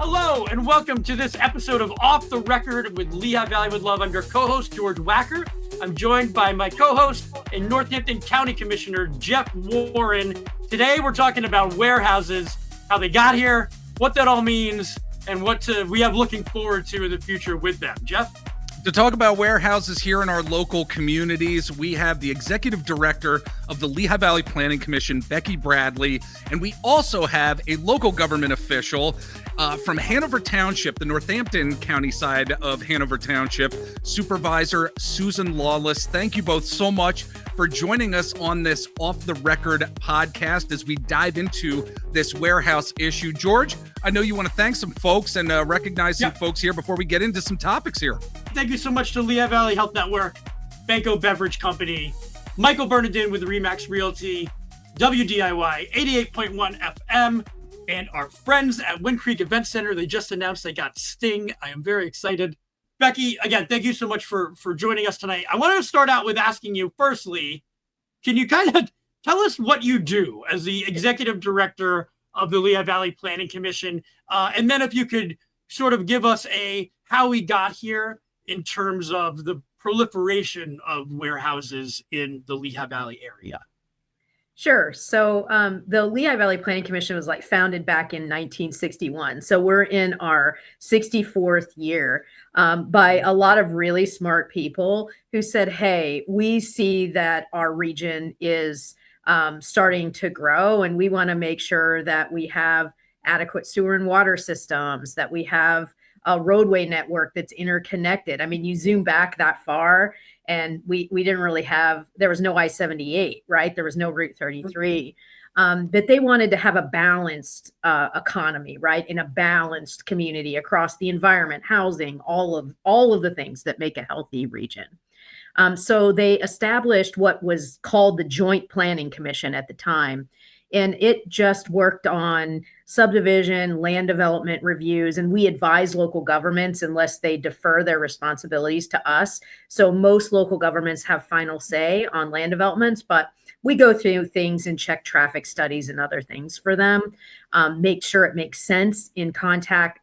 Hello and welcome to this episode of Off the Record with Lehigh Valley with Love. I'm your co-host, George Wacker. I'm joined by my co-host and Northampton County Commissioner, Jeff Warren. Today we're talking about warehouses, how they got here, what that all means, and what we have looking forward to in the future with them. Jeff? To talk about warehouses here in our local communities, we have the Executive Director of the Lehigh Valley Planning Commission, Becky Bradley, and we also have a local government official from Hanover Township, the Northampton County side of Hanover Township, Supervisor Susan Lawless. Thank you both so much for joining us on this Off the Record podcast as we dive into this warehouse issue. George, I know you want to thank some folks and recognize some folks here before we get into some topics here. Thank you so much to Lehigh Valley Health Network, Banco Beverage Company, Michael Bernardin with Remax Realty, WDIY 88.1 FM, and our friends at Wind Creek Event Center. They just announced they got Sting. I am very excited. Becky, again, thank you so much for joining us tonight. I want to start out with asking you, firstly, can you kind of tell us what you do as the Executive Director of the Lehigh Valley Planning Commission? And then if you could sort of give us how we got here in terms of the proliferation of warehouses in the Lehigh Valley area. Sure. So the Lehigh Valley Planning Commission was founded back in 1961. So we're in our 64th year by a lot of really smart people who said, hey, we see that our region is starting to grow, and we want to make sure that we have adequate sewer and water systems, that we have a roadway network that's interconnected. I mean, you zoom back that far and we didn't really have, there was no I-78, right? There was no Route 33. But they wanted to have a balanced economy, right? In a balanced community across the environment, housing, all of the things that make a healthy region. So they established what was called the Joint Planning Commission at the time. And it just worked on subdivision, land development reviews, and we advise local governments unless they defer their responsibilities to us. So most local governments have final say on land developments, but we go through things and check traffic studies and other things for them, make sure it makes sense in context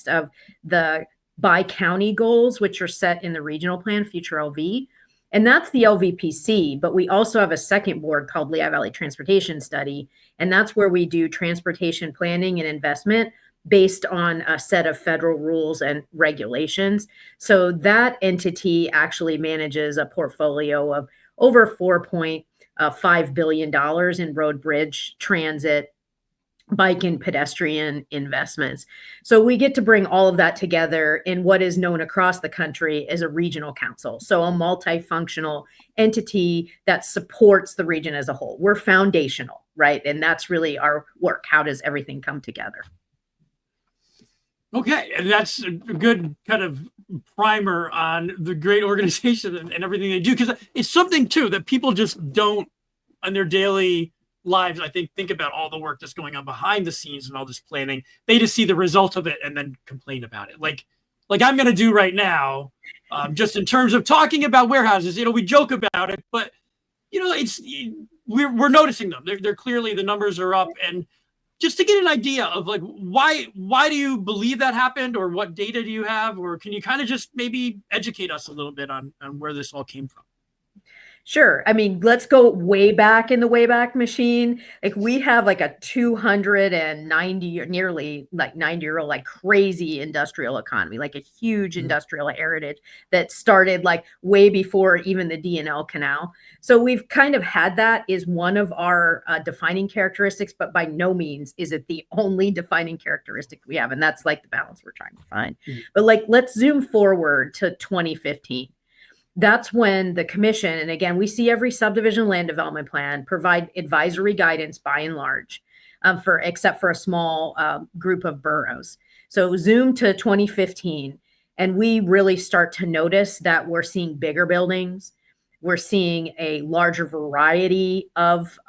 of the by-county goals, which are set in the regional plan, future LV. And that's the LVPC, but we also have a second board called Lehigh Valley Transportation Study, and that's where we do transportation planning and investment based on a set of federal rules and regulations. So that entity actually manages a portfolio of over $4.5 billion in road, bridge, transit, bike and pedestrian investments. So we get to bring all of that together in what is known across the country as a regional council. So a multifunctional entity that supports the region as a whole. We're foundational, right? And that's really our work. How does everything come together? Okay, and that's a good kind of primer on the great organization and everything they do, because it's something too that people just don't on their daily lives, I think about all the work that's going on behind the scenes and all this planning. They just see the result of it and then complain about it. Like I'm going to do right now, just in terms of talking about warehouses. We joke about it, but we're noticing them. They're clearly, the numbers are up. And just to get an idea of why do you believe that happened, or what data do you have, or can you kind of just maybe educate us a little bit on where this all came from? Sure. I mean, let's go way back in the Wayback Machine. We have a 290, nearly 90-year-old, crazy industrial economy, a huge industrial heritage that started way before even the D&L Canal. So we've kind of had that is one of our defining characteristics, but by no means is it the only defining characteristic we have. And that's the balance we're trying to find. Mm-hmm. But let's zoom forward to 2015. That's when the commission, and again, we see every subdivision land development plan provide advisory guidance by and large, except for a small group of boroughs. So zoom to 2015, and we really start to notice that we're seeing bigger buildings. We're seeing a larger variety of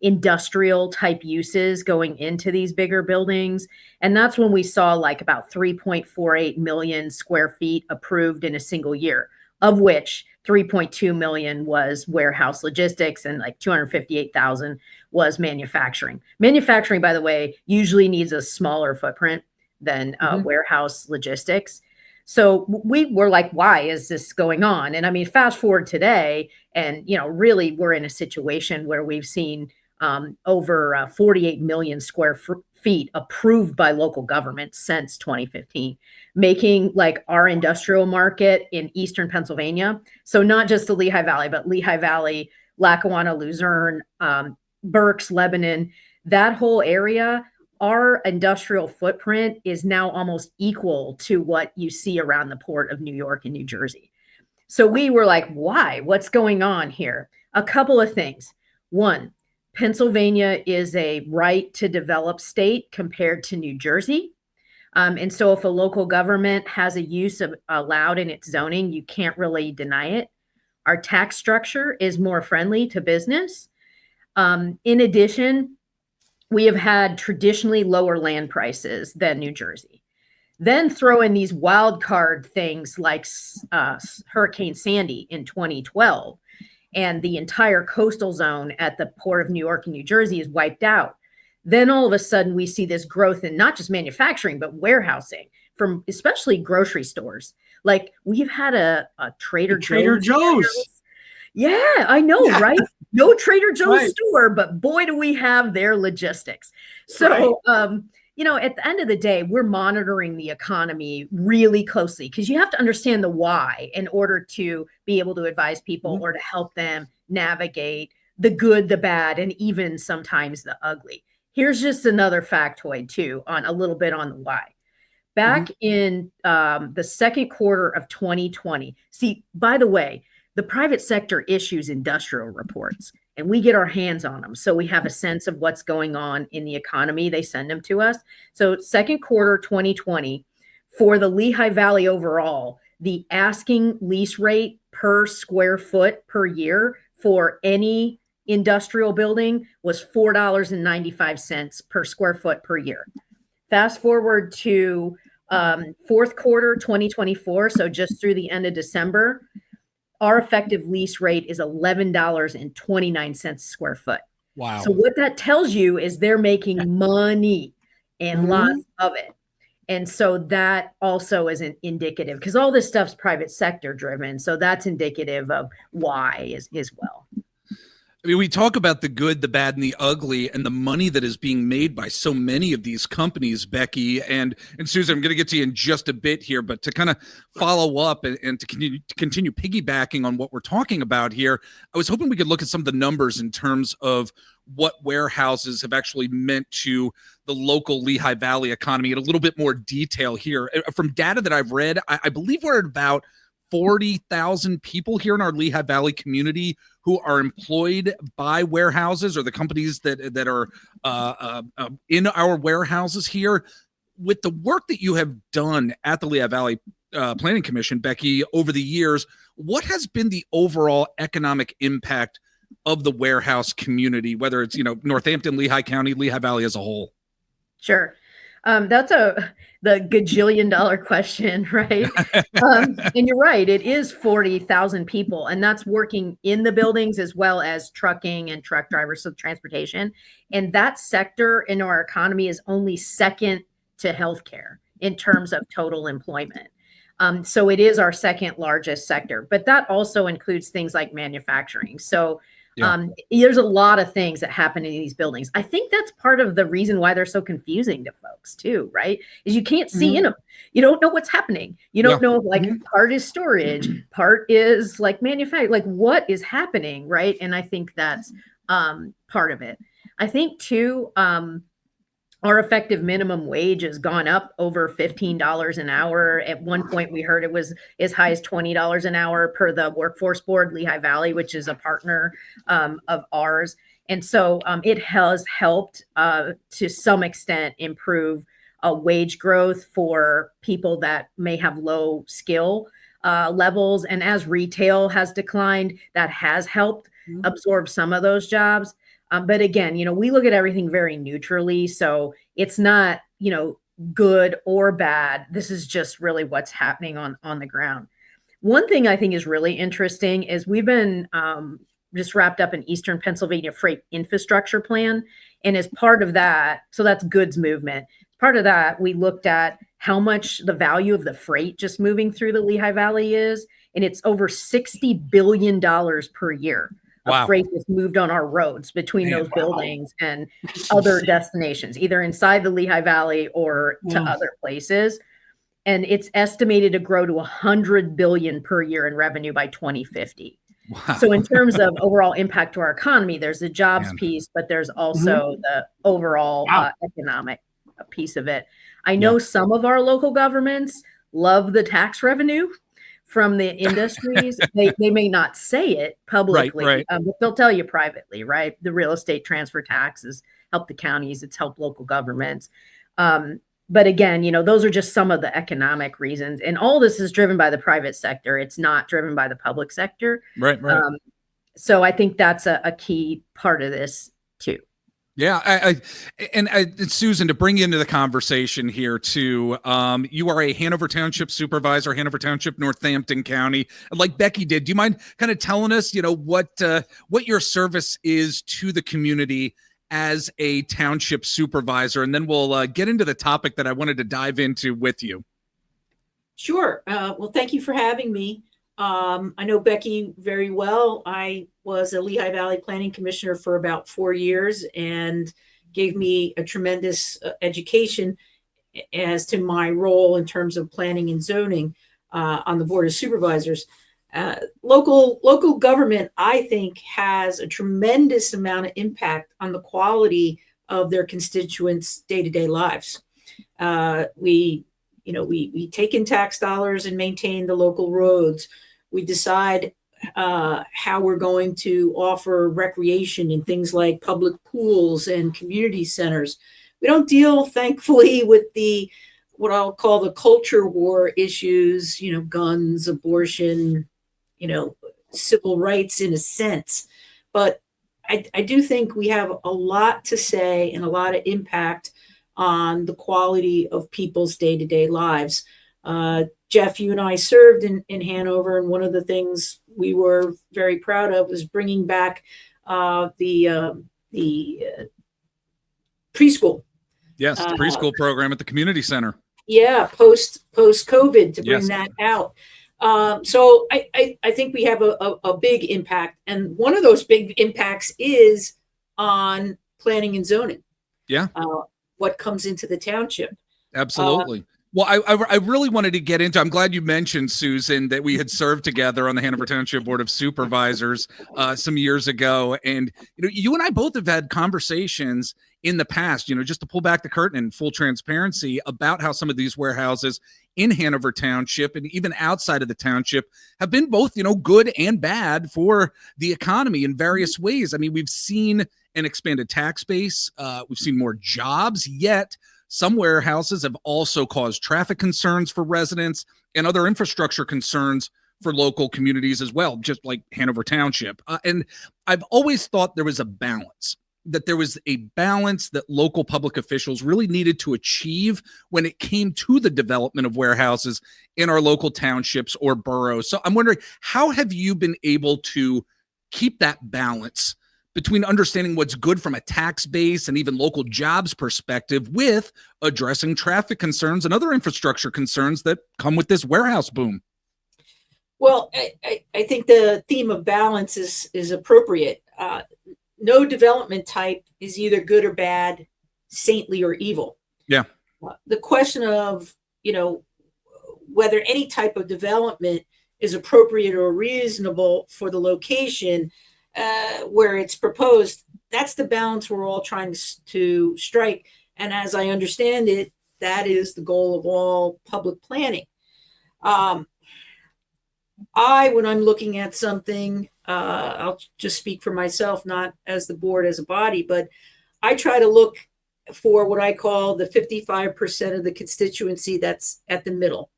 industrial type uses going into these bigger buildings. And that's when we saw about 3.48 million square feet approved in a single year, of which 3.2 million was warehouse logistics, and like 258,000 was manufacturing. Manufacturing, by the way, usually needs a smaller footprint than warehouse logistics. So we were like, why is this going on? And I mean, fast forward today, and really we're in a situation where we've seen over 48 million square feet approved by local governments since 2015, making like our industrial market in Eastern Pennsylvania. So not just the Lehigh Valley, but Lehigh Valley, Lackawanna, Luzerne, Berks, Lebanon, that whole area, our industrial footprint is now almost equal to what you see around the port of New York and New Jersey. So we were like, why? What's going on here? A couple of things. One, Pennsylvania is a right to develop state compared to New Jersey. And so if a local government has a use of allowed in its zoning, you can't really deny it. Our tax structure is more friendly to business. In addition, we have had traditionally lower land prices than New Jersey. Then throw in these wild card things like Hurricane Sandy in 2012. And the entire coastal zone at the Port of New York and New Jersey is wiped out. Then all of a sudden we see this growth in not just manufacturing, but warehousing from especially grocery stores. Like we've had a Trader Joe's. Yeah, I know, right? No Trader Joe's store, but boy, do we have their logistics. So, at the end of the day, we're monitoring the economy really closely because you have to understand the why in order to be able to advise people or to help them navigate the good, the bad, and even sometimes the ugly. Here's just another factoid too, on a little bit on the why. Back in the second quarter of 2020, see, by the way, the private sector issues industrial reports and we get our hands on them. So we have a sense of what's going on in the economy. They send them to us. So second quarter 2020, for the Lehigh Valley overall, the asking lease rate per square foot per year for any industrial building was $4.95 per square foot per year. Fast forward to fourth quarter 2024, so just through the end of December, our effective lease rate is $11.29 a square foot. Wow. So what that tells you is they're making money and lots of it. And so that also is an indicative, because all this stuff's private sector driven. So that's indicative of why as well. I mean, we talk about the good, the bad, and the ugly, and the money that is being made by so many of these companies, Becky and Susan. I'm going to get to you in just a bit here, but to kind of follow up and to continue piggybacking on what we're talking about here, I was hoping we could look at some of the numbers in terms of what warehouses have actually meant to the local Lehigh Valley economy in a little bit more detail here. From data that I've read, I believe we're at about 40,000 people here in our Lehigh Valley community who are employed by warehouses or the companies that are in our warehouses here. With the work that you have done at the Lehigh Valley Planning Commission, Becky, over the years, what has been the overall economic impact of the warehouse community, whether it's, Northampton, Lehigh County, Lehigh Valley as a whole? Sure. That's the gajillion-dollar question, right? And you're right, it is 40,000 people, and that's working in the buildings as well as trucking and truck drivers, so transportation. And that sector in our economy is only second to healthcare in terms of total employment. So it is our second largest sector, but that also includes things like manufacturing. So there's a lot of things that happen in these buildings. I think that's part of the reason why they're so confusing to folks too, right? Is you can't see in them. You don't know what's happening. You don't know, like part is storage, part is like manufacturing, like what is happening, right? And I think that's part of it. I think too, our effective minimum wage has gone up over $15 an hour. At one point, we heard it was as high as $20 an hour per the Workforce Board, Lehigh Valley, which is a partner of ours. And so it has helped to some extent improve wage growth for people that may have low skill levels. And as retail has declined, that has helped absorb some of those jobs. But again, we look at everything very neutrally. So it's not, good or bad. This is just really what's happening on the ground. One thing I think is really interesting is we've been just wrapped up an Eastern Pennsylvania freight infrastructure plan. And as part of that, so that's goods movement. Part of that, we looked at how much the value of the freight just moving through the Lehigh Valley is. And it's over $60 billion per year of freight that's moved on our roads between those buildings and other destinations, either inside the Lehigh Valley or to other places. And it's estimated to grow to $100 billion per year in revenue by 2050. Wow. So in terms of overall impact to our economy, there's the jobs piece, but there's also the overall economic piece of it. I know some of our local governments love the tax revenue from the industries. They may not say it publicly, but they'll tell you privately, right? The real estate transfer tax has helped the counties. It's helped local governments. But again, those are just some of the economic reasons. And all this is driven by the private sector. It's not driven by the public sector. Right. So I think that's a key part of this too. Yeah. And Susan, to bring you into the conversation here too, you are a Hanover Township Supervisor, Hanover Township, Northampton County. Like Becky did, do you mind kind of telling us, what your service is to the community as a township supervisor, and then we'll get into the topic that I wanted to dive into with you. Sure. Well, thank you for having me. I know Becky very well. I was a Lehigh Valley Planning Commissioner for about 4 years and gave me a tremendous education as to my role in terms of planning and zoning on the Board of Supervisors. Local government, I think, has a tremendous amount of impact on the quality of their constituents' day-to-day lives. We take in tax dollars and maintain the local roads. We decide how we're going to offer recreation in things like public pools and community centers. We don't deal, thankfully, with what I'll call the culture war issues, guns, abortion, civil rights in a sense. But I do think we have a lot to say and a lot of impact on the quality of people's day-to-day lives. Jeff, you and I served in Hanover, and one of the things we were very proud of was bringing back the preschool. Yes, the preschool program at the community center. Yeah, post-COVID to bring that out. So I think we have a big impact, and one of those big impacts is on planning and zoning. Yeah. What comes into the township. Absolutely. Well, I really wanted to get into, I'm glad you mentioned, Susan, that we had served together on the Hanover Township Board of Supervisors some years ago. And, you and I both have had conversations in the past, just to pull back the curtain in full transparency about how some of these warehouses in Hanover Township and even outside of the township have been both, good and bad for the economy in various ways. I mean, we've seen an expanded tax base. We've seen more jobs, yet some warehouses have also caused traffic concerns for residents and other infrastructure concerns for local communities as well, just like Hanover Township. And I've always thought there was a balance, that local public officials really needed to achieve when it came to the development of warehouses in our local townships or boroughs. So I'm wondering, how have you been able to keep that balance between understanding what's good from a tax base and even local jobs perspective with addressing traffic concerns and other infrastructure concerns that come with this warehouse boom? Well, I think the theme of balance is appropriate. No development type is either good or bad, saintly or evil. Yeah. The question of, whether any type of development is appropriate or reasonable for the location where it's proposed, that's the balance we're all trying to strike. And as I understand it, that is the goal of all public planning. When I'm looking at something, I'll just speak for myself, not as the board as a body, but I try to look for what I call the 55% of the constituency that's at the middle.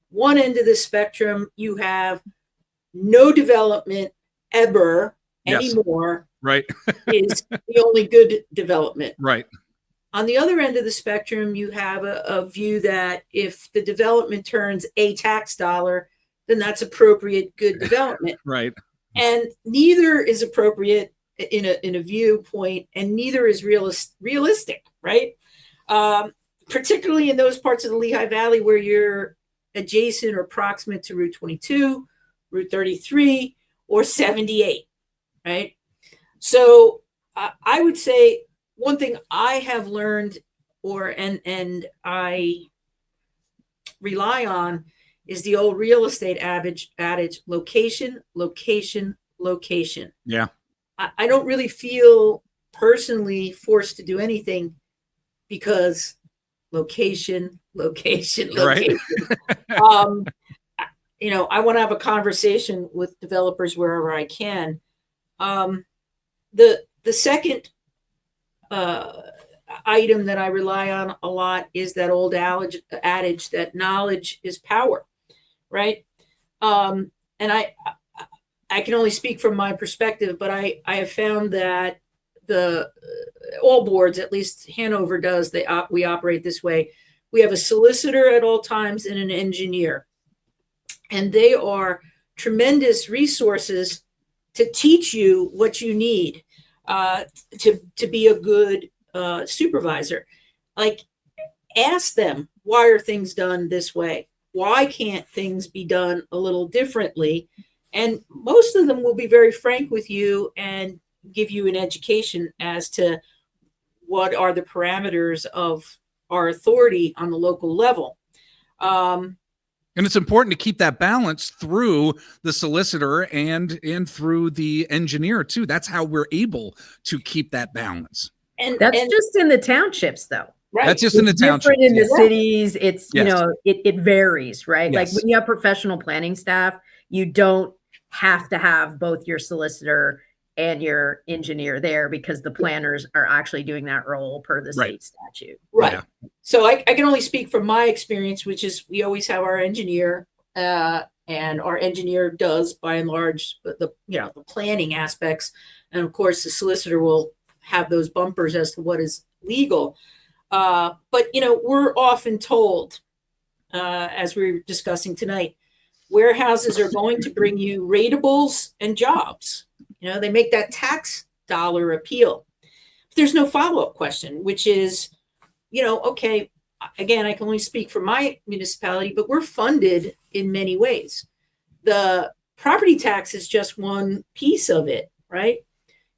One end of the spectrum, you have no development ever anymore. Right. Is the only good development. Right. On the other end of the spectrum, you have a view that if the development turns a tax dollar, then that's appropriate good development. Right. And neither is appropriate in a viewpoint, and neither is realistic, right? Particularly in those parts of the Lehigh Valley where you're adjacent or proximate to Route 22, Route 33, or 78, right? So I would say one thing I have learned, and I rely on, is the old real estate adage: location, location, location. Yeah. I don't really feel personally forced to do anything because location, location, location. Right. I want to have a conversation with developers wherever I can. The second item that I rely on a lot is that old adage that knowledge is power, right? And I can only speak from my perspective, but I have found that all boards, at least Hanover does, we operate this way. We have a solicitor at all times and an engineer, and they are tremendous resources to teach you what you need to be a good supervisor. Like, ask them, why are things done this way? Why can't things be done a little differently? And most of them will be very frank with you and give you an education as to what are the parameters of our authority on the local level. And it's important to keep that balance through the solicitor and through the engineer too. That's how we're able to keep that balance. And That's just in the townships, though. right. That's just in the township. Different in the Yes. cities. It's, Yes. it varies, right? Like Yes. when you have professional planning staff, you don't have to have both your solicitor and your engineer there because the planners are actually doing that role per the Right. state statute. Right. Yeah. So I can only speak from my experience, which is we always have our engineer, and our engineer does by and large the planning aspects, and of course the solicitor will have those bumpers as to what is legal. But we're often told, as we were discussing tonight, warehouses are going to bring you ratables and jobs. They make that tax dollar appeal. But there's no follow-up question, which is, okay, again, I can only speak for my municipality, but we're funded in many ways. The property tax is just one piece of it, right?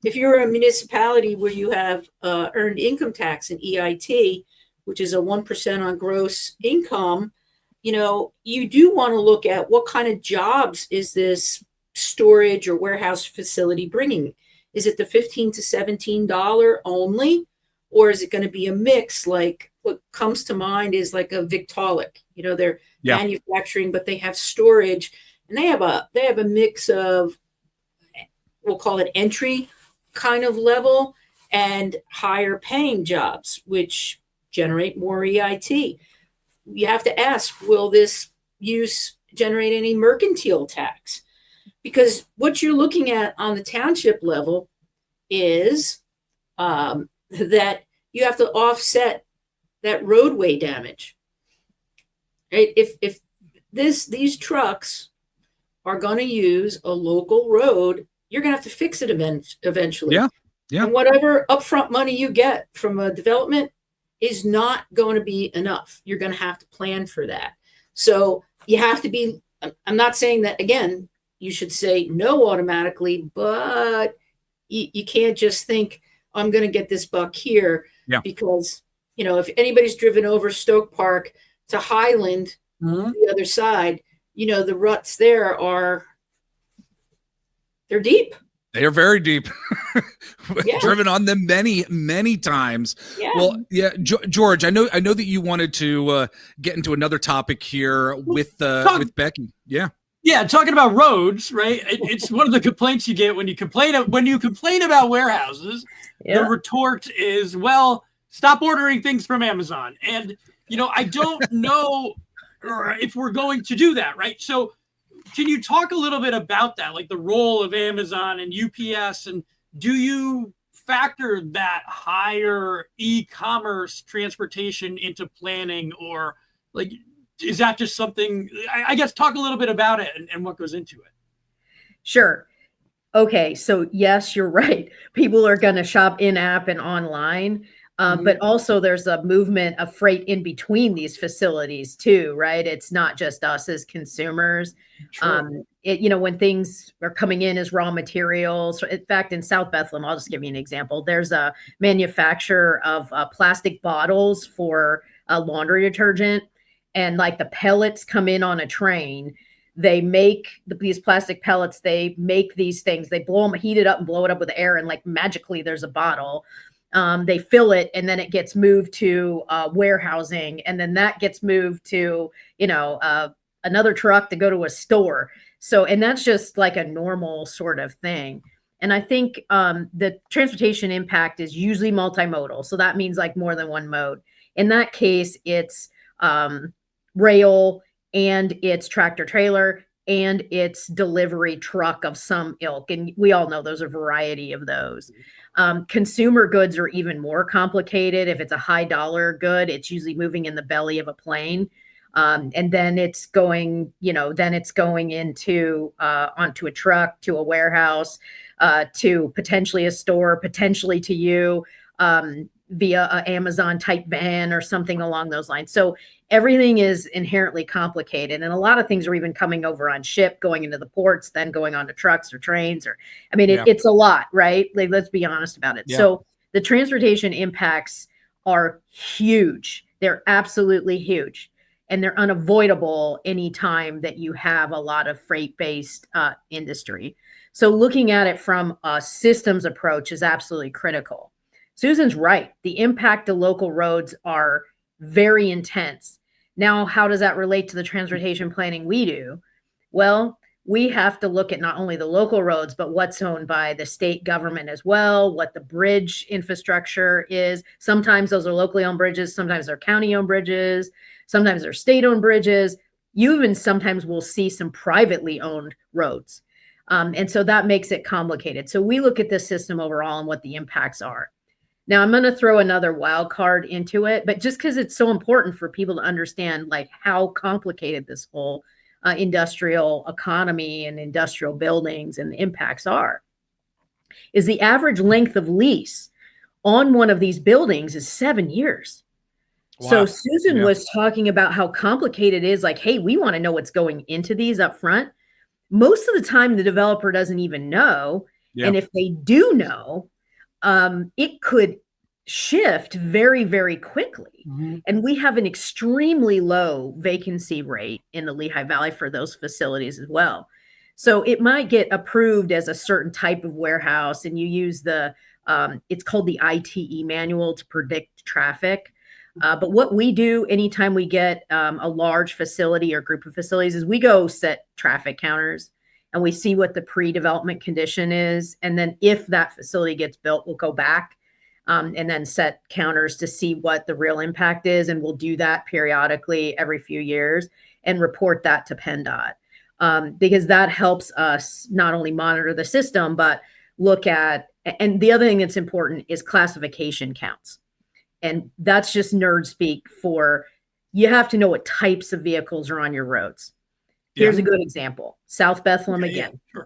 If you're a municipality where you have earned income tax and EIT, which is a 1% on gross income, you do want to look at what kind of jobs is this storage or warehouse facility bringing. Is it the $15 to $17 only, or is it going to be a mix? Like what comes to mind is like a Victaulic. They're manufacturing, but they have storage, and they have a mix of, we'll call it entry kind of level and higher paying jobs, which generate more EIT. You have to ask, will this use generate any mercantile tax? Because what you're looking at on the township level is that you have to offset that roadway damage. Right? If these trucks are going to use a local road, you're going to have to fix it eventually. Yeah. Yeah. And whatever upfront money you get from a development is not going to be enough. You're going to have to plan for that. So you have to be, I'm not saying that, again, you should say no automatically, but you can't just think, I'm going to get this buck here. Yeah. Because, if anybody's driven over Stoke Park to Highland, the other side, the ruts there they're deep. They are very deep. Yeah. Driven on them many, many times. Yeah. Well, yeah, George, I know that you wanted to get into another topic here with Becky. Yeah. Yeah, talking about roads, right? It's one of the complaints you get when you complain about warehouses. Yeah. The retort is, well, stop ordering things from Amazon. And I don't know if we're going to do that, right? So can you talk a little bit about that, like the role of Amazon and UPS, and do you factor that higher e-commerce transportation into planning, or like is that just something, I guess, talk a little bit about it and what goes into it. Sure. Okay, so yes, you're right. People are going to shop in-app and online, but also there's a movement of freight in between these facilities too, right? It's not just us as consumers. When things are coming in as raw materials. In fact, in South Bethlehem, I'll just give you an example. There's a manufacturer of plastic bottles for laundry detergent, and like the pellets come in on a train. They make these plastic pellets. They make these things. They blow them, heat it up, and blow it up with air, and like magically, there's a bottle. They fill it, and then it gets moved to warehousing, and then that gets moved to another truck to go to a store. So, and that's just like a normal sort of thing. And I think the transportation impact is usually multimodal. So that means like more than one mode. In that case, it's rail, and it's tractor trailer, and it's delivery truck of some ilk. And we all know there's a variety of those. Consumer goods are even more complicated. If it's a high dollar good, it's usually moving in the belly of a plane. And then it's going, into onto a truck, to a warehouse, to potentially a store, potentially to you, via an Amazon type van or something along those lines. So everything is inherently complicated, and a lot of things are even coming over on ship, going into the ports, then going on to trucks or trains, it's a lot, right? Like, let's be honest about it. Yeah. So the transportation impacts are huge. They're absolutely huge, and they're unavoidable anytime that you have a lot of freight-based industry. So looking at it from a systems approach is absolutely critical. Susan's right. The impact to local roads are very intense. Now, how does that relate to the transportation planning we do? Well, we have to look at not only the local roads, but what's owned by the state government as well, what the bridge infrastructure is. Sometimes those are locally owned bridges. Sometimes they're county-owned bridges. Sometimes they're state-owned bridges. You even sometimes will see some privately owned roads. And so that makes it complicated. So we look at this system overall and what the impacts are. Now, I'm going to throw another wild card into it, but just because it's so important for people to understand like how complicated this whole industrial economy and industrial buildings and the impacts are, is the average length of lease on one of these buildings is 7 years. Wow. So Susan was talking about how complicated it is. Like, hey, we want to know what's going into these up front. Most of the time, the developer doesn't even know. Yeah. And if they do know, it could shift very, very quickly. Mm-hmm. And we have an extremely low vacancy rate in the Lehigh Valley for those facilities as well. So it might get approved as a certain type of warehouse, and you use it's called the ITE manual to predict traffic. But what we do anytime we get a large facility or group of facilities is we go set traffic counters, and we see what the pre-development condition is. And then if that facility gets built, we'll go back and then set counters to see what the real impact is. And we'll do that periodically every few years and report that to PennDOT, because that helps us not only monitor the system, but look at, and the other thing that's important is classification counts. And that's just nerd speak for, you have to know what types of vehicles are on your roads. Here's a good example. South Bethlehem again. Yeah,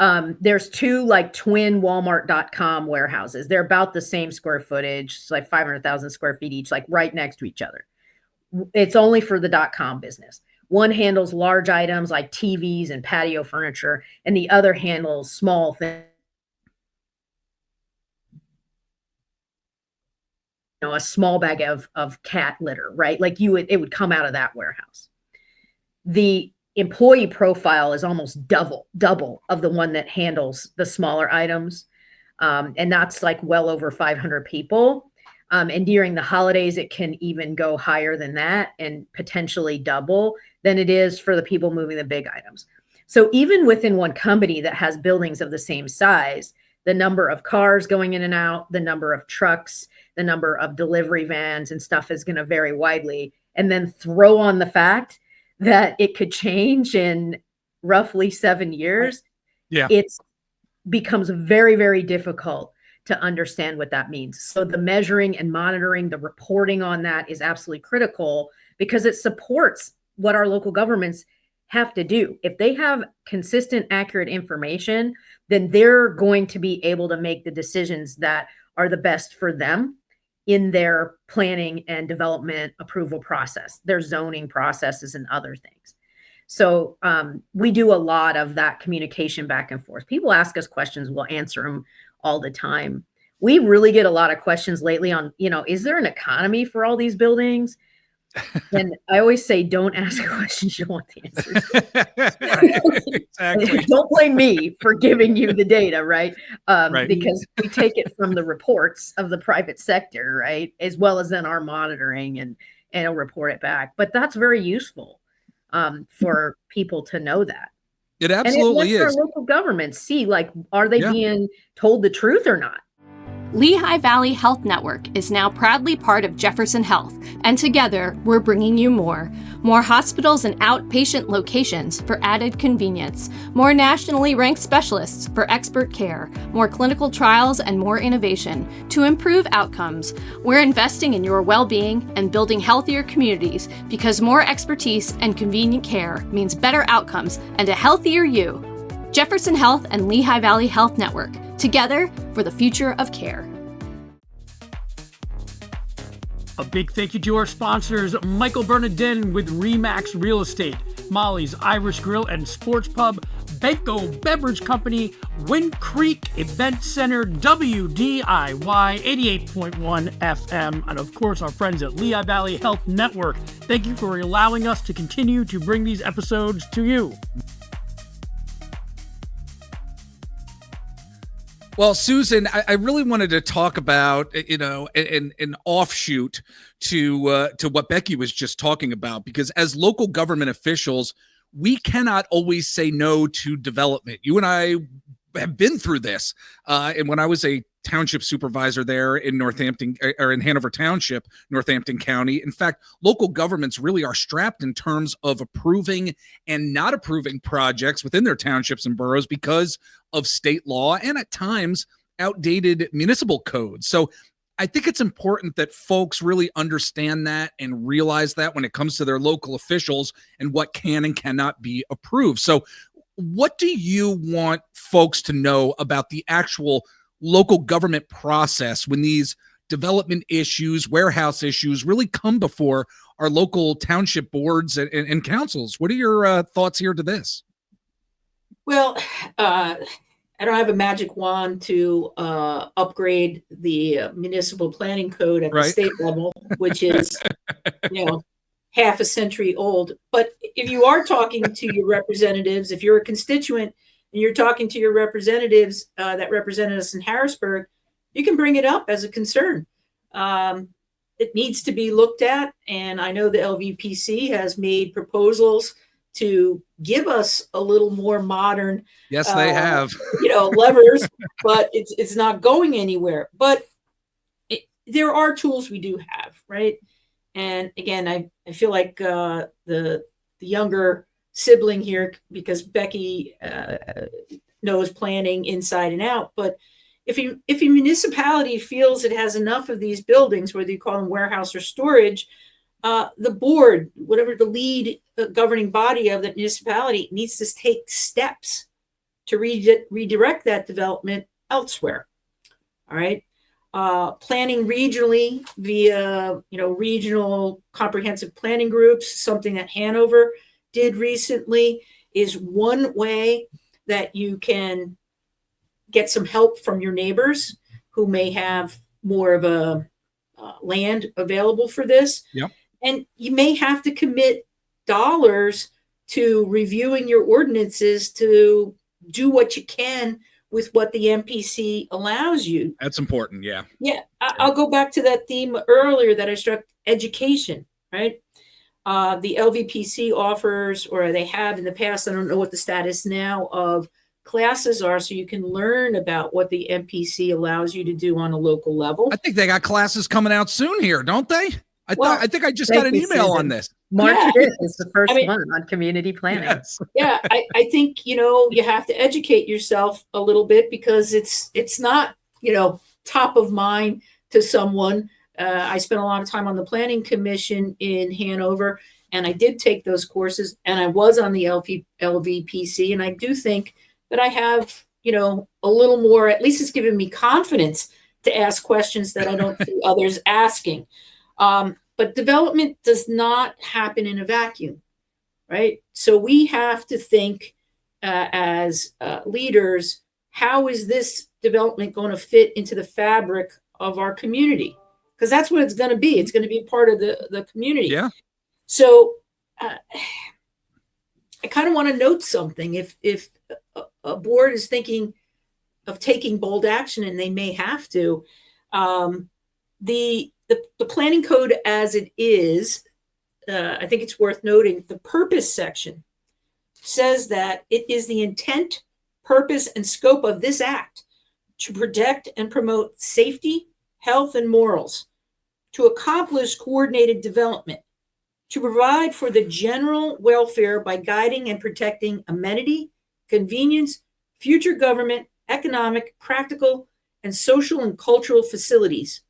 sure. There's two like twin Walmart.com warehouses. They're about the same square footage. It's like 500,000 square feet each, like right next to each other. It's only for the .com business. One handles large items like TVs and patio furniture, and the other handles small things. A small bag of cat litter, right? Like it would come out of that warehouse. The employee profile is almost double of the one that handles the smaller items. And that's like well over 500 people. And during the holidays, it can even go higher than that and potentially double than it is for the people moving the big items. So even within one company that has buildings of the same size, the number of cars going in and out, the number of trucks, the number of delivery vans and stuff is going to vary widely. And then throw on the fact that it could change in roughly 7 years. Yeah. It becomes very, very difficult to understand what that means. So the measuring and monitoring, the reporting on that is absolutely critical because it supports what our local governments have to do. If they have consistent, accurate information, then they're going to be able to make the decisions that are the best for them in their planning and development approval process, their zoning processes and other things. So we do a lot of that communication back and forth. People ask us questions, we'll answer them all the time. We really get a lot of questions lately on, is there an economy for all these buildings? And I always say, don't ask questions you don't want the answers. Right. Exactly. Don't blame me for giving you the data, right? Right. Because we take it from the reports of the private sector, right? As well as then our monitoring and it'll report it back. But that's very useful for people to know that. It absolutely and it is. Our local governments see, like, are they being told the truth or not? Lehigh Valley Health Network is now proudly part of Jefferson Health, and together we're bringing you more. More hospitals and outpatient locations for added convenience. More nationally ranked specialists for expert care. More clinical trials and more innovation to improve outcomes. We're investing in your well-being and building healthier communities because more expertise and convenient care means better outcomes and a healthier you. Jefferson Health and Lehigh Valley Health Network, together for the future of care. A big thank you to our sponsors, Michael Bernardin with Remax Real Estate, Molly's Irish Grill and Sports Pub, Benko Beverage Company, Wind Creek Event Center, WDIY 88.1 FM, and of course our friends at Lehigh Valley Health Network. Thank you for allowing us to continue to bring these episodes to you. Well, Susan, I really wanted to talk about, an offshoot to what Becky was just talking about, because as local government officials, we cannot always say no to development. You and I have been through this. And when I was a township supervisor there in Northampton, or in Hanover Township, Northampton County, in fact, local governments really are strapped in terms of approving and not approving projects within their townships and boroughs because of state law and at times outdated municipal codes. So I think it's important that folks really understand that and realize that when it comes to their local officials and what can and cannot be approved. So what do you want folks to know about the actual local government process when these development issues, warehouse issues really come before our local township boards and councils? What are your thoughts here to this? Well, I don't have a magic wand to upgrade the municipal planning code at the state level, which is, half a century old. But if you are talking to your representatives, if you're a constituent and you're talking to your representatives that represented us in Harrisburg, you can bring it up as a concern. It needs to be looked at. And I know the LVPC has made proposals to give us a little more modern, yes, they have, levers, but it's not going anywhere. But there are tools we do have, right? And again, I feel like the younger sibling here, because Becky knows planning inside and out. But if a municipality feels it has enough of these buildings, whether you call them warehouse or storage, the board, whatever the lead governing body of the municipality, needs to take steps to redirect that development elsewhere. All right. Planning regionally via, regional comprehensive planning groups, something that Hanover did recently, is one way that you can get some help from your neighbors who may have more of a land available for this. Yep. And you may have to commit dollars to reviewing your ordinances to do what you can with what the MPC allows you. That's important. Yeah. Yeah. I'll go back to that theme earlier that I struck: education, right? The LVPC offers, or they have in the past, I don't know what the status now of classes are, so you can learn about what the MPC allows you to do on a local level. I think they got classes coming out soon here, don't they? I think I just got an email on this. March 5th is the first one on community planning. Yes. Yeah, I think, you have to educate yourself a little bit, because it's not, top of mind to someone. I spent a lot of time on the planning commission in Hanover, And I did take those courses, and I was on the LVPC. And I do think that I have, a little more, at least it's given me confidence to ask questions that I don't see others asking. But development does not happen in a vacuum, right? So we have to think as leaders, how is this development going to fit into the fabric of our community? Because that's what it's going to be. It's going to be part of the community. Yeah. So I kind of want to note something. If a board is thinking of taking bold action, and they may have to, the planning code as it is, I think it's worth noting, the purpose section says that it is the intent, purpose, and scope of this act to protect and promote safety, health, and morals, to accomplish coordinated development, to provide for the general welfare by guiding and protecting amenity, convenience, future government, economic, practical, and social and cultural facilities,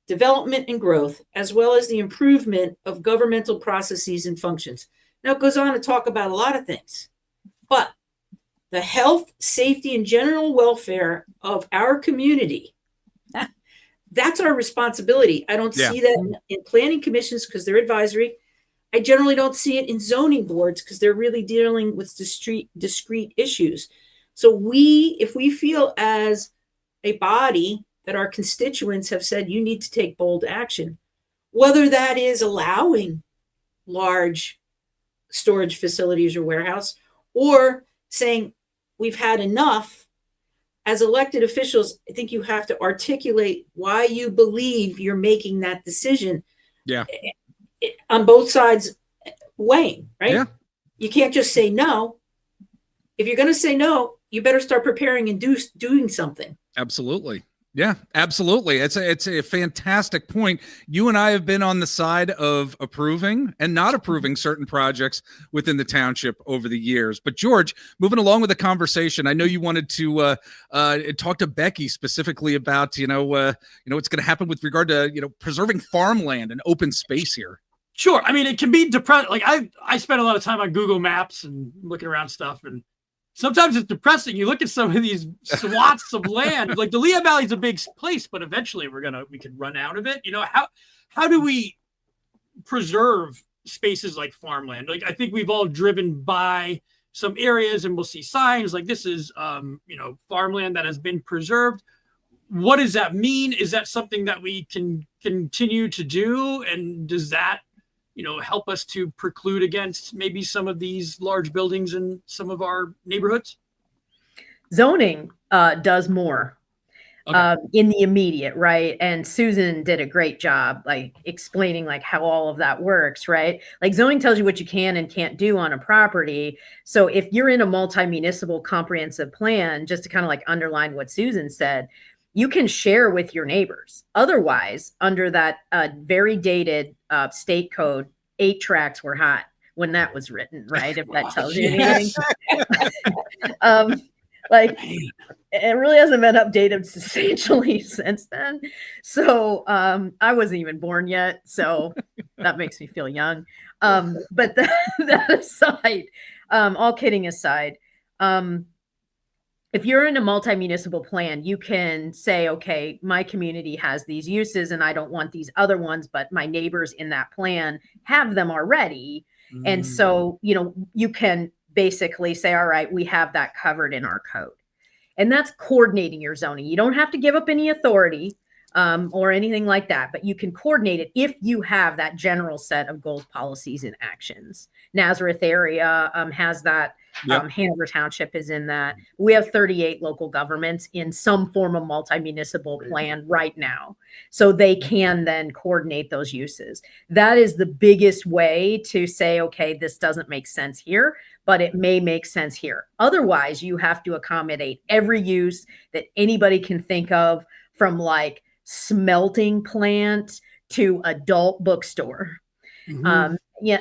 development and growth, as well as the improvement of governmental processes and functions. Now, it goes on to talk about a lot of things, but the health, safety, and general welfare of our community, that's our responsibility. I don't see that in planning commissions because they're advisory. I generally don't see it in zoning boards because they're really dealing with discrete issues. So if we feel as a body that our constituents have said, you need to take bold action, whether that is allowing large storage facilities or warehouse, or saying we've had enough, as elected officials, I think you have to articulate why you believe you're making that decision. Yeah. On both sides weighing, right? Yeah. You can't just say no. If you're going to say no, you better start preparing and doing something. Absolutely. Yeah, absolutely. It's a fantastic point. You and I have been on the side of approving and not approving certain projects within the township over the years. But George, moving along with the conversation, I know you wanted to talk to Becky specifically about what's going to happen with regard to preserving farmland and open space here. Sure. I mean, it can be depressing. Like I spent a lot of time on Google Maps and looking around stuff, and sometimes it's depressing. You look at some of these swaths of land, like the Lehigh Valley is a big place, but eventually we could run out of it. How do we preserve spaces like farmland? Like, I think we've all driven by some areas and we'll see signs like this is, farmland that has been preserved. What does that mean? Is that something that we can continue to do? And does that, help us to preclude against maybe some of these large buildings in some of our neighborhoods? Zoning does more in the immediate, right? And Susan did a great job, explaining how all of that works, right? Like, zoning tells you what you can and can't do on a property. So if you're in a multi-municipal comprehensive plan, just to kind of underline what Susan said, you can share with your neighbors. Otherwise, under that very dated state code, 8 tracts were hot when that was written, right? If that tells you anything. It really hasn't been updated substantially since then. So I wasn't even born yet. So that makes me feel young. But that aside, all kidding aside, if you're in a multi-municipal plan, you can say, okay, my community has these uses and I don't want these other ones, but my neighbors in that plan have them already. And so, you can basically say, all right, we have that covered in our code. And that's coordinating your zoning. You don't have to give up any authority or anything like that, but you can coordinate it if you have that general set of goals, policies, and actions. Nazareth area has that. Yep. Hanover Township is in that. We have 38 local governments in some form of multi-municipal plan right now. So they can then coordinate those uses. That is the biggest way to say, okay, this doesn't make sense here, but it may make sense here. Otherwise, you have to accommodate every use that anybody can think of, from smelting plant to adult bookstore. Mm-hmm.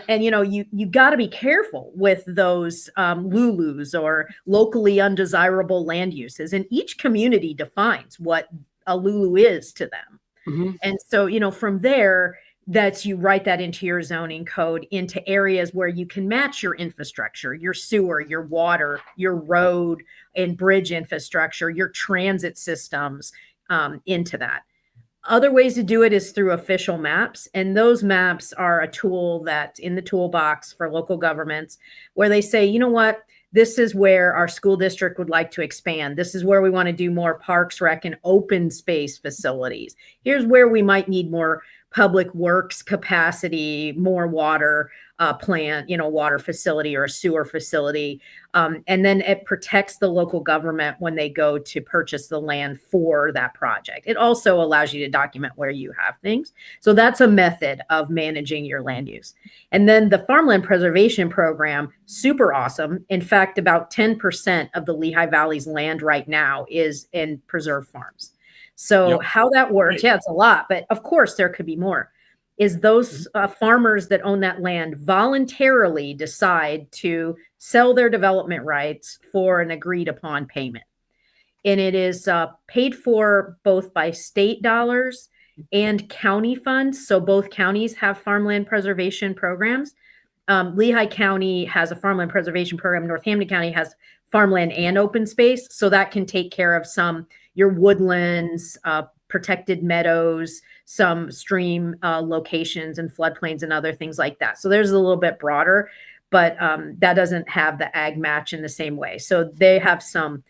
And you got to be careful with those LULUs or locally undesirable land uses, and each community defines what a LULU is to them. Mm-hmm. And so from there, That's you write that into your zoning code into areas where you can match your infrastructure, your sewer, your water, your road and bridge infrastructure, your transit systems into that. Other ways to do it is through official maps. And those maps are a tool that's in the toolbox for local governments where they say, you know what, this is where our school district would like to expand. This is where we want to do more parks, rec, and open space facilities. Here's where we might need more public works capacity, more water plant, water facility or a sewer facility. And then it protects the local government when they go to purchase the land for that project. It also allows you to document where you have things. So that's a method of managing your land use. And then the farmland preservation program, super awesome. In fact, about 10% of the Lehigh Valley's land right now is in preserved farms. So how that works, it's a lot, but of course there could be more, is those farmers that own that land voluntarily decide to sell their development rights for an agreed upon payment. And it is paid for both by state dollars and county funds. So both counties have farmland preservation programs. Lehigh County has a farmland preservation program. Northampton County has farmland and open space. So that can take care of your woodlands, protected meadows, some stream locations and floodplains and other things like that. So there's a little bit broader, but that doesn't have the ag match in the same way. So they have some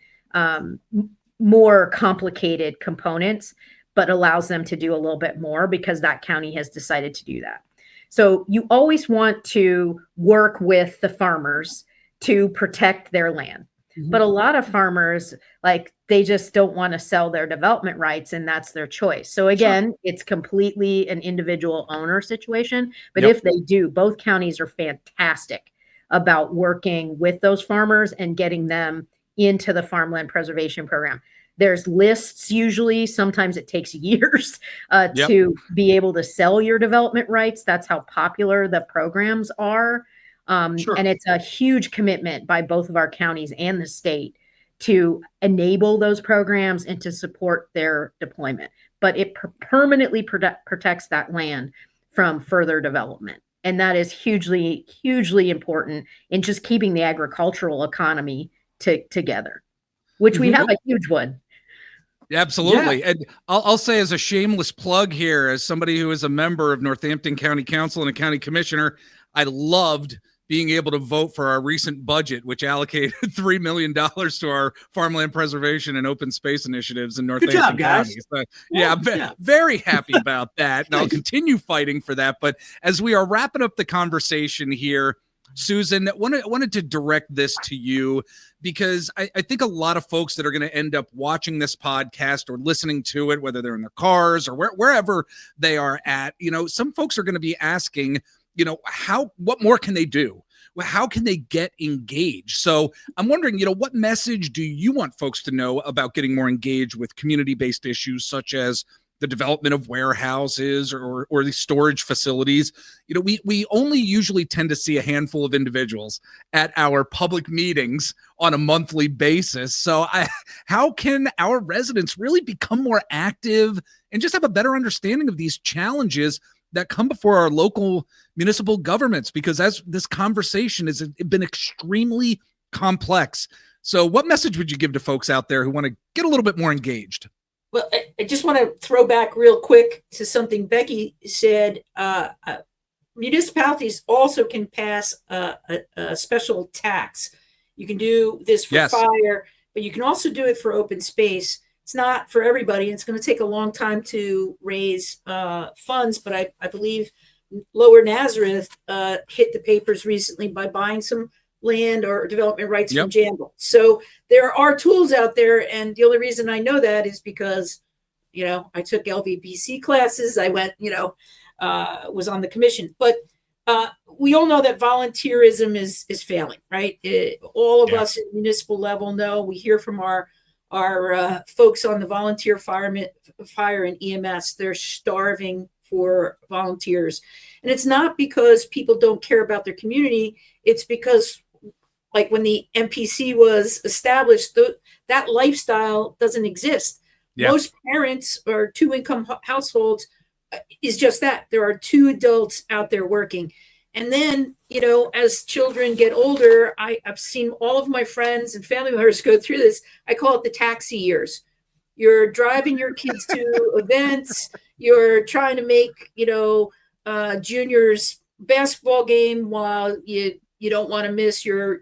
more complicated components, but allows them to do a little bit more because that county has decided to do that. So you always want to work with the farmers to protect their land. But a lot of farmers, they just don't want to sell their development rights, and that's their choice. So again, it's completely an individual owner situation. But if they do, both counties are fantastic about working with those farmers and getting them into the farmland preservation program. There's lists usually. Sometimes it takes years to be able to sell your development rights. That's how popular the programs are. And it's a huge commitment by both of our counties and the state to enable those programs and to support their deployment. But it permanently protects that land from further development. And that is hugely, hugely important in just keeping the agricultural economy together, which we have a huge one. Absolutely. Yeah. And I'll say, as a shameless plug here, as somebody who is a member of Northampton County Council and a county commissioner, I loved being able to vote for our recent budget, which allocated $3 million to our farmland preservation and open space initiatives in Northampton County. So, very happy about that. And I'll continue fighting for that. But as we are wrapping up the conversation here, Susan, wanted to direct this to you because I think a lot of folks that are going to end up watching this podcast or listening to it, whether they're in their cars or wherever they are at, some folks are going to be asking, what more can they do? How can they get engaged? So I'm wondering, what message do you want folks to know about getting more engaged with community-based issues such as the development of warehouses or the storage facilities? We only usually tend to see a handful of individuals at our public meetings on a monthly basis. So how can our residents really become more active and just have a better understanding of these challenges that come before our local municipal governments? Because as this conversation has been extremely complex. So what message would you give to folks out there who want to get a little bit more engaged? Well, I just want to throw back real quick to something Becky said. Municipalities also can pass a special tax. You can do this for fire, but you can also do it for open space. It's not for everybody. It's going to take a long time to raise funds, but I believe Lower Nazareth hit the papers recently by buying some land or development rights from Jamble. So there are tools out there, and the only reason I know that is because, I took LVBC classes. I went, was on the commission. But we all know that volunteerism is failing, right? All of us at municipal level know. We hear from our folks on the volunteer fire and EMS. They're starving for volunteers. And it's not because people don't care about their community. It's because, like, when the MPC was established, that lifestyle doesn't exist. Most parents or two-income households is just that. There are two adults out there working. And then, as children get older, I've seen all of my friends and family members go through this. I call it the taxi years. You're driving your kids to events. You're trying to make, junior's basketball game while you don't want to miss your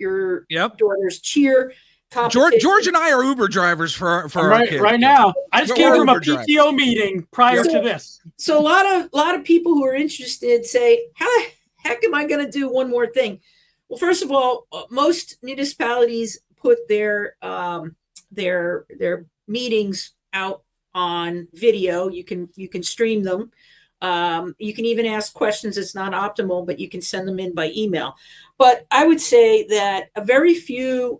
daughter's cheer competition. George and I are Uber drivers for our kids. Right now. I just came from a PTO meeting prior to this. So a lot of people who are interested say, how the heck am I going to do one more thing? Well, first of all, most municipalities put their meetings out on video. You can stream them. You can even ask questions. It's not optimal, but you can send them in by email. But I would say that a very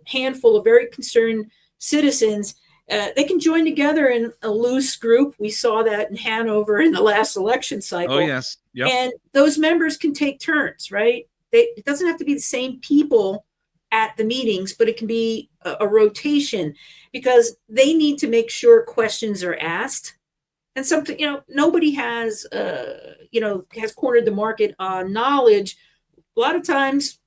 handful of very concerned citizens, they can join together in a loose group. We saw that in Hanover in the last election cycle. Oh, yes. Yep. And those members can take turns, right? It doesn't have to be the same people at the meetings, but it can be a rotation, because they need to make sure questions are asked. And something, nobody has cornered the market on knowledge. A lot of times,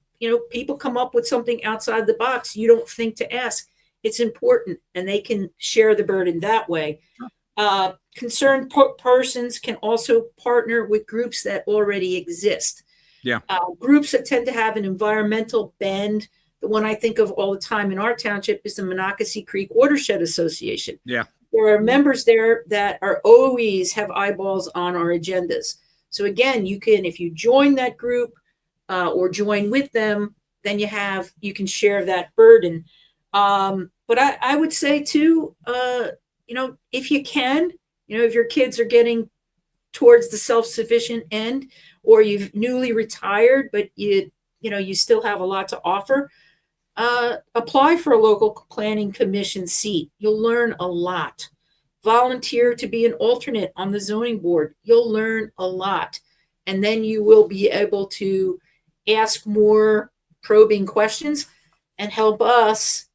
people come up with something outside the box you don't think to ask. It's important, and they can share the burden that way. Concerned persons can also partner with groups that already exist. Yeah. Groups that tend to have an environmental bend. The one I think of all the time in our township is the Monocacy Creek Watershed Association. Yeah. There are members there that are always have eyeballs on our agendas. So again, you can, if you join that group or join with them, then you can share that burden. But I would say too, if you can, if your kids are getting towards the self-sufficient end, or you've newly retired, but you still have a lot to offer, apply for a local planning commission seat. You'll learn a lot. Volunteer to be an alternate on the zoning board. You'll learn a lot. And then you will be able to ask more probing questions and help us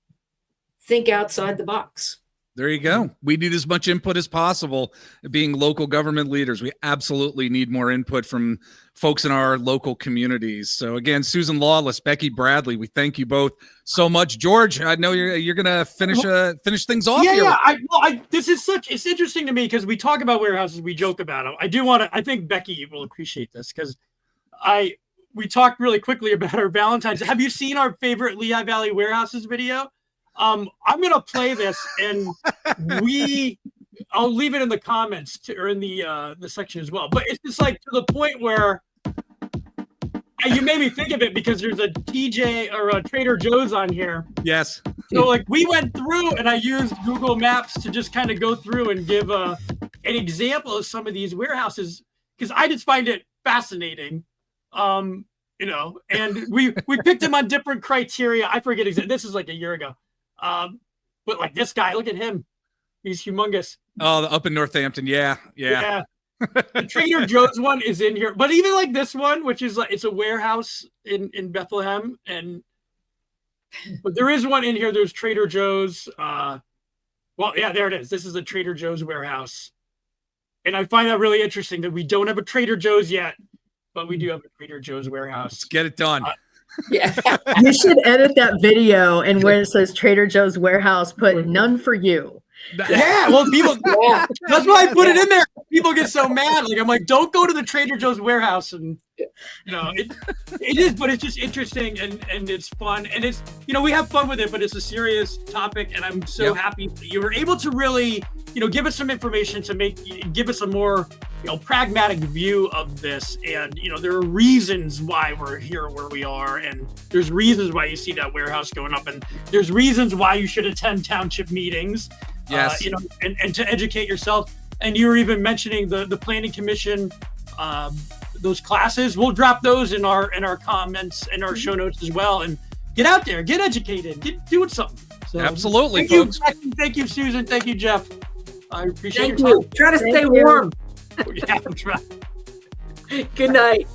think outside the box. There you go. We need as much input as possible. Being local government leaders, we absolutely need more input from folks in our local communities. So again, Susan Lawless, Becky Bradley, we thank you both so much. George, I know you're going to finish things off here. Yeah. It's interesting to me because we talk about warehouses, we joke about them. I think Becky will appreciate this because we talked really quickly about our Valentine's. Have you seen our favorite Lehigh Valley warehouses video? I'm going to play this, and I'll leave it in the comments or in the section as well. But it's just like to the point where you made me think of it because there's a TJ or a Trader Joe's on here. Yes. So like we went through, and I used Google Maps to just kind of go through and give an example of some of these warehouses because I just find it fascinating. And we picked them on different criteria. I forget exactly. This is like a year ago. But like this guy, look at him. He's humongous. Oh, up in Northampton. Yeah. The Trader Joe's one is in here, but even like this one, which is like, it's a warehouse in Bethlehem. But there is one in here. There's Trader Joe's. There it is. This is a Trader Joe's warehouse. And I find that really interesting that we don't have a Trader Joe's yet, but we do have a Trader Joe's warehouse. Let's get it done. Yeah. You should edit that video, and where it says Trader Joe's warehouse, put none for you. Yeah, well, people. Yeah. That's why I put it in there. People get so mad. Like I'm like, don't go to the Trader Joe's warehouse, and it is, but it's just interesting and it's fun, and it's we have fun with it, but it's a serious topic, and I'm so happy that you were able to really give us some information to give us a more pragmatic view of this, and there are reasons why we're here where we are, and there's reasons why you see that warehouse going up, and there's reasons why you should attend township meetings. Yes. And to educate yourself. And you were even mentioning the planning commission, those classes. We'll drop those in our comments and our show notes as well. And get out there, get educated, get doing something. So, absolutely, folks. Thank you, Susan. Thank you, Jeff. I appreciate your time. Try to stay warm. Yeah, that's right. Good night.